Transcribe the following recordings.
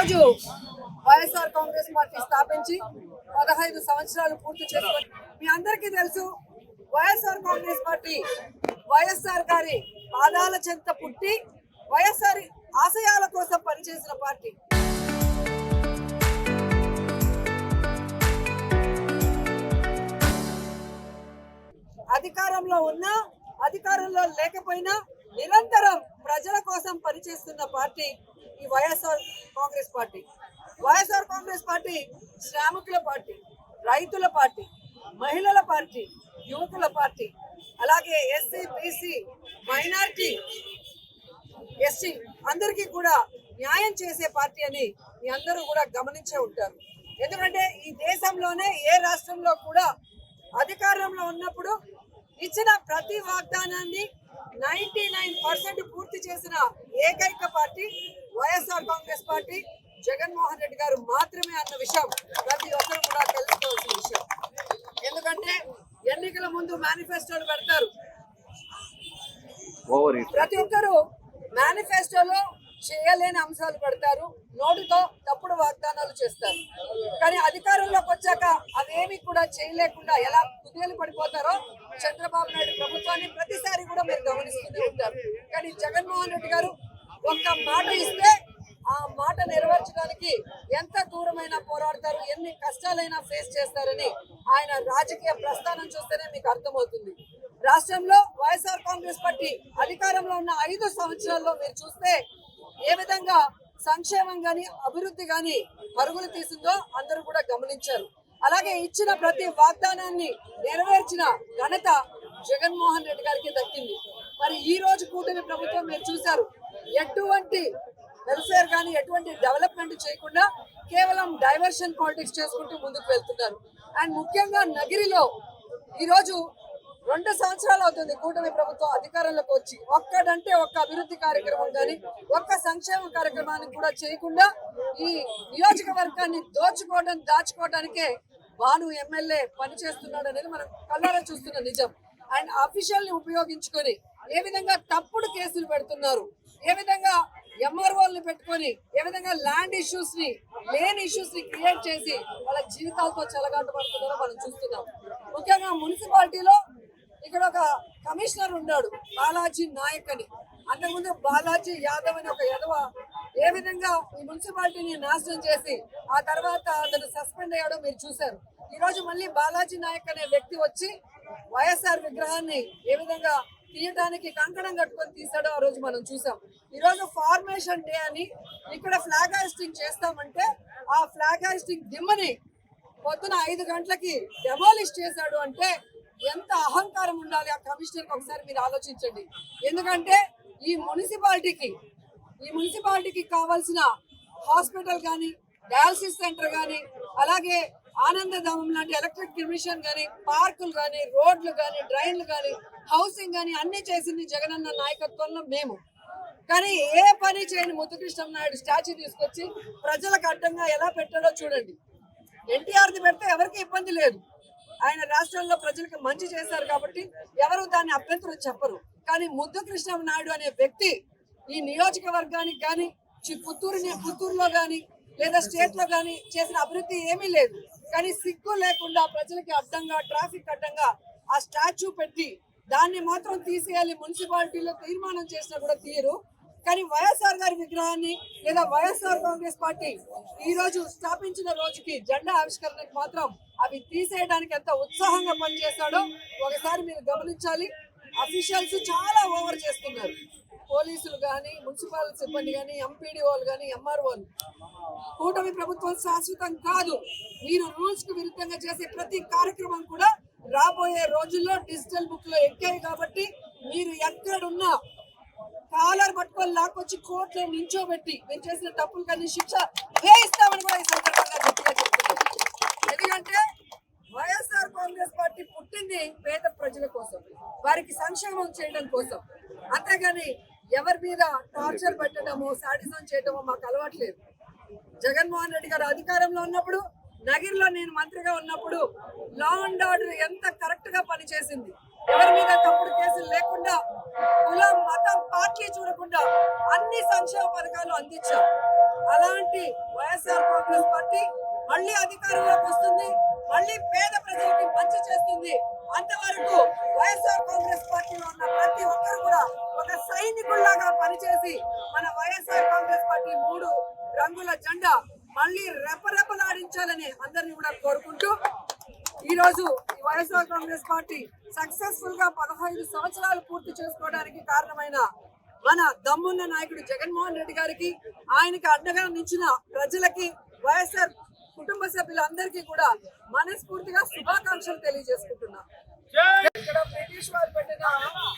రోజు వైఎస్ఆర్ కాంగ్రెస్ పార్టీ స్థాపించి 15 సంవత్సరాలు పూర్తి చేసుకుని మీ అందరికీ తెలుసు వైఎస్ఆర్ కాంగ్రెస్ పార్టీ వైఎస్ఆర్ గారి పాదాల చెంత పుట్టి వైఎస్ఆర్ ఆశయాల కోసం పనిచేసిన పార్టీ. అధికారంలో ఉన్నా అధికారంలో లేకపోయినా నిరంతరం ప్రజల కోసం పనిచేస్తున్న పార్టీ ఈ వైఎస్ఆర్ కాంగ్రెస్ పార్టీ. వైఎస్ఆర్ కాంగ్రెస్ పార్టీ శ్రామికుల పార్టీ, రైతుల పార్టీ, మహిళల పార్టీ, యువకుల పార్టీ, అలాగే ఎస్సీ, బీసీ, మైనారిటీ, ఎస్టీ అందరికీ కూడా న్యాయం చేసే పార్టీ అని మీ అందరూ కూడా గమనించే ఉంటారు. ఎందుకంటే ఈ దేశంలోనే ఏ రాష్ట్రంలో కూడా అధికారంలో ఉన్నప్పుడు ఇచ్చిన ప్రతి వాగ్దానాన్ని 99% పూర్తి చేసిన ఏకైక పార్టీ వైఎస్ఆర్ కాంగ్రెస్ పార్టీ, జగన్మోహన్ రెడ్డి గారు మాత్రమే అన్న విషయం ప్రతి ఒక్కరు కూడా తెలుసుకోవాల్సిన విషయం. ఎందుకంటే ఎన్నికల ముందు మేనిఫెస్టోలు పెడతారు, ప్రతి ఒక్కరు మేనిఫెస్టోలో చేయలేని అంశాలు పెడతారు, నోటితో తప్పుడు వాగ్దానాలు చేస్తారు. కానీ అధికారంలోకి వచ్చాక అవేమి కూడా చేయలేకుండా ఎలా కుదేలు పడిపోతారో చంద్రబాబు నాయుడు ప్రభుత్వాన్ని ప్రతిసారి కూడా మీరు గమనిస్తూనే ఉంటారు. కానీ జగన్మోహన్ రెడ్డి గారు ఒక్క మాట ఇస్తే ఆ మాట నెరవేర్చడానికి ఎంత దూరమైనా పోరాడతారు, ఎన్ని కష్టాలైనా ఫేస్ చేస్తారని ఆయన రాజకీయ ప్రస్థానం చూస్తేనే మీకు అర్థమవుతుంది. రాష్ట్రంలో వైఎస్ఆర్ కాంగ్రెస్ పార్టీ అధికారంలో ఉన్న 5 సంవత్సరాల్లో మీరు చూస్తే ఏ విధంగా సంక్షేమం గాని అభివృద్ధి గాని పరుగులు తీసిందో అందరూ కూడా గమనించారు. అలాగే ఇచ్చిన ప్రతి వాగ్దానాన్ని నెరవేర్చిన ఘనత జగన్మోహన్ రెడ్డి గారికి దక్కింది. మరి ఈ రోజు కూటమి ప్రభుత్వం మీరు చూశారు, ఎటువంటి వెల్ఫేర్ కానీ ఎటువంటి డెవలప్మెంట్ చేయకుండా కేవలం డైవర్షన్ పాలిటిక్స్ చేసుకుంటూ ముందుకు వెళ్తున్నారు. అండ్ ముఖ్యంగా నగిరిలో ఈరోజు 2 సంవత్సరాలు అవుతుంది కూటమి ప్రభుత్వం అధికారంలోకి వచ్చి, ఒక్కడంటే ఒక్క అభివృద్ధి కార్యక్రమం కానీ ఒక్క సంక్షేమ కార్యక్రమాన్ని కూడా చేయకుండా ఈ నియోజకవర్గాన్ని దాచుకోవడానికే భాను ఎమ్మెల్యే పనిచేస్తున్నాడు అనేది మనం కళ్ళారా చూస్తున్న నిజం. అండ్ అఫీషియల్ ని ఉపయోగించుకొని ఏ విధంగా తప్పుడు కేసులు పెడుతున్నారు, ఏ విధంగా ఎంఆర్ఓల్ని పెట్టుకొని ఏ విధంగా ల్యాండ్ ఇష్యూస్ ని లేని ఇష్యూస్ ని క్రియేట్ చేసి వాళ్ళ జీవితాలతో చెలగాటు పడుతున్నారో మనం చూస్తున్నాం. ముఖ్యంగా మున్సిపాలిటీలో ఇక్కడ ఒక కమిషనర్ ఉన్నాడు బాలాజీ నాయక్ అని, అంతకుముందు బాలాజీ యాదవ్ అని ఒక యదవ ఏ విధంగా ఈ మున్సిపాలిటీని నాశనం చేసి ఆ తర్వాత అతను సస్పెండ్ అయ్యాడో మీరు చూశారు. ఈ రోజు మళ్ళీ బాలాజీ నాయక్ అనే వ్యక్తి వచ్చి వైఎస్ఆర్ విగ్రహాన్ని ఏ విధంగా తీయడానికి కంకణం కట్టుకొని తీసాడో ఆ రోజు మనం చూసాం. ఈ రోజు ఫార్మేషన్ డే అని ఇక్కడ ఫ్లాగ్ హాయిస్టింగ్ చేస్తామంటే ఆ ఫ్లాగ్ హాయిస్టింగ్ దిమ్మని పొద్దున 5 గంటలకి డెమాలిష్ చేశాడు అంటే ఎంత అహంకారం ఉండాలి ఆ కమిషనర్కి ఒకసారి మీరు ఆలోచించండి. ఎందుకంటే ఈ మున్సిపాలిటీకి కావాల్సిన హాస్పిటల్ కానీ, డయాలసిస్ సెంటర్ కానీ, అలాగే ఆనందధామం లాంటి ఎలక్ట్రిక్ కమిషన్ కానీ, పార్కులు కానీ, రోడ్లు కానీ, డ్రైన్లు కానీ, హౌసింగ్ కానీ అన్ని చేసింది జగనన్న నాయకత్వంలో మేము. కానీ ఏ పని చేయని ముద్దుకృష్ణ నాయుడు స్టాచ్యూ తీసుకొచ్చి ప్రజలకు అడ్డంగా ఎలా పెట్టాడో చూడండి. ఎన్టీఆర్ది పెడితే ఎవరికి ఇబ్బంది లేదు, ఆయన రాష్ట్రంలో ప్రజలకు మంచి చేశారు కాబట్టి ఎవరు దాన్ని అభ్యంతరం చెప్పరు. కానీ ముద్దుకృష్ణ నాయుడు అనే వ్యక్తి ఈ నియోజకవర్గానికి కానీ, పుత్తూరులో కానీ లేదా స్టేట్ లో కానీ చేసిన అభివృద్ధి ఏమీ లేదు. కానీ సిగ్గు లేకుండా ప్రజలకి అడ్డంగా, ట్రాఫిక్ అడ్డంగా ఆ స్టాచ్యూ పెట్టి దాన్ని మాత్రం తీసేయాలి మున్సిపాలిటీలో తీర్మానం చేసినా కూడా తీయరు. కానీ వైఎస్ఆర్ గారి విగ్రహాన్ని లేదా వైఎస్ఆర్ కాంగ్రెస్ పార్టీ ఈ రోజు స్థాపించిన రోజుకి జెండా ఆవిష్కరణకు మాత్రం అవి తీసేయడానికి ఎంత ఉత్సాహంగా పనిచేస్తాడో ఒకసారి మీరు గమనించాలి. అఫీషియల్స్ చాలా ఓవర్ చేస్తున్నారు, పోలీసులు కానీ, మున్సిపల్ సిబ్బంది కానీ, ఎంపీడీఓలు కానీ, ఎంఆర్ఓలు. కూటమి ప్రభుత్వం శాశ్వతం కాదు. మీరు రూల్స్ కు విరుద్ధంగా చేసే ప్రతి కార్యక్రమం కూడా రాబోయే రోజుల్లో డిజిటల్ బుక్ లో ఎక్కాయి కాబట్టి మీరు ఎక్కడున్నా కాలర్ పట్టుకొని లాక్కొచ్చి కోర్టులో నించోబెట్టి మీరు చేసిన తప్పులు కానీ శిక్ష వేయిస్తామని కూడా ఈ సందర్భంగా గట్టిగా చెప్తున్నారు. ఎందుకంటే వైఎస్ఆర్ కాంగ్రెస్ పార్టీ పుట్టింది పేద ప్రజల కోసం, వారికి సంక్షేమం చేయడం కోసం. అంతేగాని ఎవరి మీద టార్చర్ పెట్టడమో, సాడిజం చేయడమో మాకు అలవాట్లేదు. జగన్మోహన్ రెడ్డి గారు అధికారంలో ఉన్నప్పుడు, నగిరిలో నేను మంత్రిగా ఉన్నప్పుడు లా అండ్ ఆర్డర్ ఎంత కరెక్ట్ గా పనిచేసింది. ఎవరి మీద తప్పుడు కేసులు లేకుండా, కులం, మతం, పార్టీ చూడకుండా అన్ని సంక్షేమ పథకాలు అందించాం. అలాంటి వైఎస్ఆర్ కాంగ్రెస్ పార్టీ మళ్ళీ అధికారంలోకి వస్తుంది, మళ్ళీ పేద ప్రజలకి మంచి చేస్తుంది. అంతవరకు వైఎస్ఆర్ కాంగ్రెస్ పార్టీలో ఉన్న ప్రతి ఒక్కరు కూడా ఒక సైనికుల్లాగా పనిచేసి మన వైఎస్ఆర్ కాంగ్రెస్ పార్టీ 3 రంగుల జెండా మళ్ళీ రెపరెపలాడించాలని అందరినీ కూడా కోరుకుంటూ ఈ రోజు ఈ వైఎస్ఆర్ కాంగ్రెస్ పార్టీ సక్సెస్ఫుల్ గా 15 సంవత్సరాలు పూర్తి చేసుకోవడానికి కారణమైన మన దమ్మున్న నాయకుడు జగన్మోహన్ రెడ్డి గారికి, ఆయనకి అండగా నిలిచిన ప్రజలకి, వైఎస్ఆర్ కుటుంబ సభ్యులందరికీ కూడా మనస్ఫూర్తిగా శుభాకాంక్షలు తెలియజేసుకుంటున్నాం. ఇక్కడ బ్రిటిష్ వారు పెట్టిన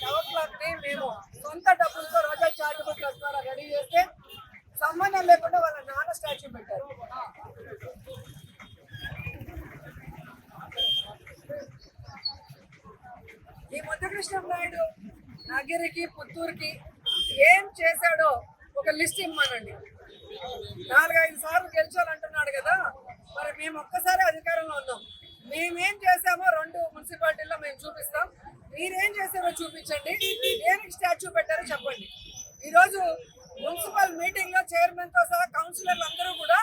టవర్ క్లాక్ ని మేము సొంత డబ్బులతో రోజా చారిటబుల్ ట్రస్ట్ ద్వారా రెడీ చేస్తే సంబంధం లేకుండా వాళ్ళ నాన్న స్టాచ్యూ పెట్టారు. ఈ ముద్దకృష్ణ నాయుడు నగిరికి, పుత్తూరుకి ఏం చేశాడో ఒక లిస్ట్ ఇమ్మనండి. 4-5 సార్లు గెలిచాలంటున్నాడు కదా, మరి మేము ఒక్కసారి అధికారంలో ఉన్నాం. మేమేం చేసామో 2 మున్సిపాలిటీల్లో మేము చూపిస్తాం. మీరేం చేసారో చూపించండి. దేనికి స్టాచ్యూ పెట్టారో చెప్పండి. ఈరోజు మున్సిపల్ మీటింగ్ లో చైర్మన్ తో సహా కౌన్సిలర్లు అందరూ కూడా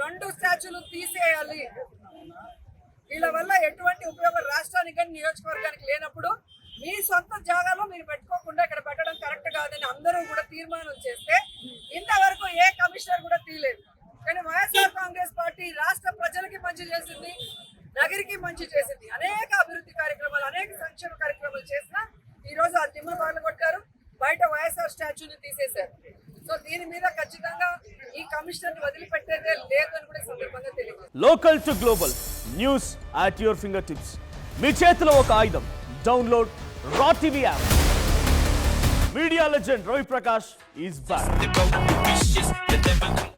2 స్టాచ్యూలు తీసేయాలి, వీళ్ళ వల్ల ఎటువంటి ఉపయోగం రాష్ట్రానికి కానీ నియోజకవర్గానికి లేనప్పుడు మీ సొంత జాగాలో మీరు పెట్టుకోకుండా ఇక్కడ పెట్టడం కరెక్ట్ కాదని అందరూ కూడా తీర్మానం చేస్తే ఇంతవరకు ఏ కమిషనర్ కూడా తీయలేదు. కానీ వైఎస్ఆర్ కాంగ్రెస్ పార్టీ రాష్ట్ర ప్రజలకి మంచి చేసింది, నగరికి మంచి చేసింది, అనేక అభివృద్ధి కార్యక్రమాలు, అనేక సంక్షేమ కార్యక్రమాలు చేసినా ఈ రోజు ఆ దిమ్మ బాగా కొట్టారు, బయట వైఎస్ఆర్ స్టాచ్యూని తీసేశారు. సో దీని మీద ఖచ్చితంగా ఈ కమిషనర్ వదిలిపెట్టేదే లేదు అని కూడా సందర్భంగా తెలియదు. Local to global news at your fingertips. మీ చేతిలో ఒక ఆయుధం. Download Raw TV app. Media legend Ravi Prakash is back.